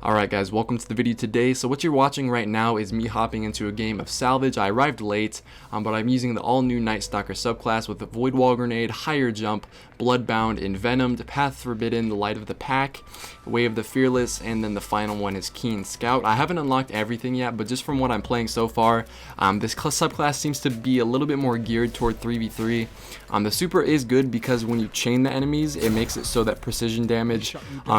Alright guys, welcome to the video today. So what you're watching right now is me hopping into a game of Salvage. I arrived late, but I'm using the all-new Nightstalker subclass with the Void Wall Grenade, Higher Jump, Bloodbound, Envenomed, Path Forbidden, the Light of the Pack, Way of the Fearless, and then the final one is Keen Scout. I haven't unlocked everything yet, but just from what I'm playing so far, this subclass seems to be a little bit more geared toward 3v3. The super is good because when you chain the enemies, it makes it so that precision damage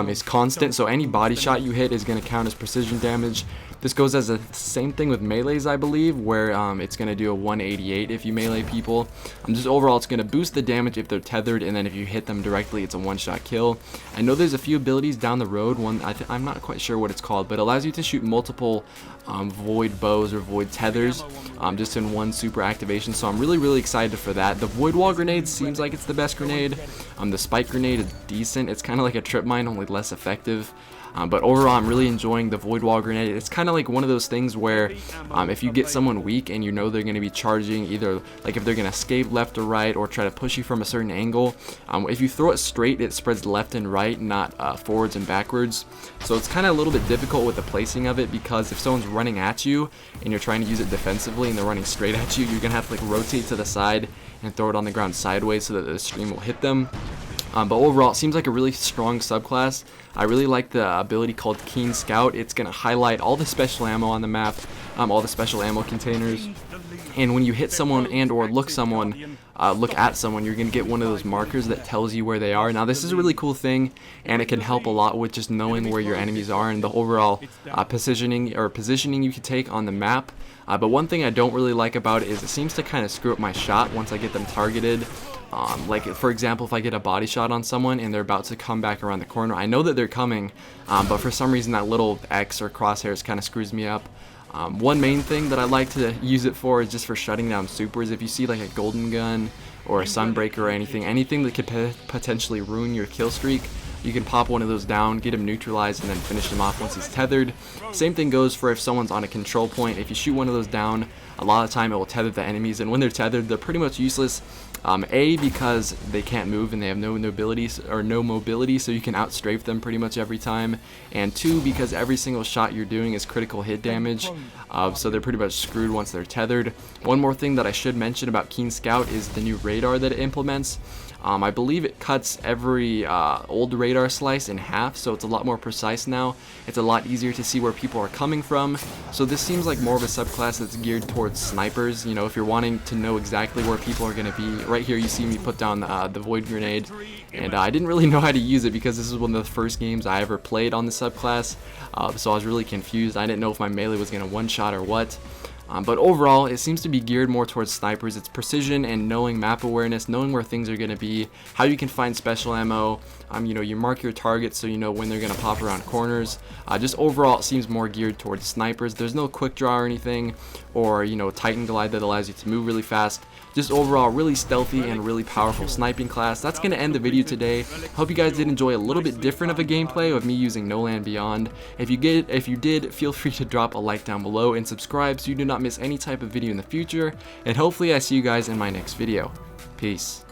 is constant, so any body shot you hit is going to count as precision damage. This goes as the same thing with melees, I believe, where it's going to do a 188 if you melee people. Just overall, it's going to boost the damage if they're tethered, and then if you hit them directly, it's a one-shot kill. I know there's a few abilities down the road. One, I'm not quite sure what it's called, but it allows you to shoot multiple void bows or void tethers just in one super activation, so I'm really excited for that. The Void Wall Grenade seems like it's the best grenade. The Spike Grenade is decent. It's kind of like a trip mine, only less effective. But overall, I'm really enjoying the Void Wall Grenade. It's kind of like one of those things where if you get someone weak and you know they're going to be charging, either like if they're going to escape left or right or try to push you from a certain angle, if you throw it straight, it spreads left and right, not forwards and backwards. So it's kind of a little bit difficult with the placing of it, because if someone's running at you and you're trying to use it defensively and they're running straight at you, you're going to have to like rotate to the side and throw it on the ground sideways so that the stream will hit them. But overall, it seems like a really strong subclass. I really like the ability called Keen Scout. It's going to highlight all the special ammo on the map, all the special ammo containers. And when you hit someone and or look at someone, you're going to get one of those markers that tells you where they are. Now, this is a really cool thing, and it can help a lot with just knowing where your enemies are and the overall positioning you can take on the map. But one thing I don't really like about it is it seems to kind of screw up my shot once I get them targeted. Like for example, if I get a body shot on someone and they're about to come back around the corner, I know that they're coming, but for some reason that little X or crosshairs kind of screws me up. One main thing that I like to use it for is just for shutting down supers. If you see like a golden gun or a sunbreaker or anything that could potentially ruin your kill streak, you can pop one of those down, get him neutralized, and then finish him off once he's tethered. Same thing goes for if someone's on a control point. If you shoot one of those down, a lot of the time it will tether the enemies, and when they're tethered, they're pretty much useless. A, because they can't move and they have no mobility, so you can outstrafe them pretty much every time, and 2, because every single shot you're doing is critical hit damage, so they're pretty much screwed once they're tethered. One more thing that I should mention about Keen Scout is the new radar that it implements. I believe it cuts every old radar slice in half, so it's a lot more precise now. It's a lot easier to see where people are coming from, so this seems like more of a subclass that's geared towards snipers. You know, if you're wanting to know exactly where people are going to be. Right here you see me put down the Void Grenade, and I didn't really know how to use it because this is one of the first games I ever played on the subclass, so I was really confused. I didn't know if my melee was going to one-shot or what. But overall, it seems to be geared more towards snipers. It's precision and knowing map awareness, knowing where things are going to be, how you can find special ammo. You know, you mark your targets so you know when they're going to pop around corners. Just overall, it seems more geared towards snipers. There's no quick draw or anything, or Titan glide that allows you to move really fast. Just overall, really stealthy and really powerful sniping class. That's going to end the video today. Hope you guys did enjoy a little bit different of a gameplay of me using No Land Beyond. If you did, feel free to drop a like down below and subscribe so you do not miss any type of video in the future. And hopefully I see you guys in my next video. Peace.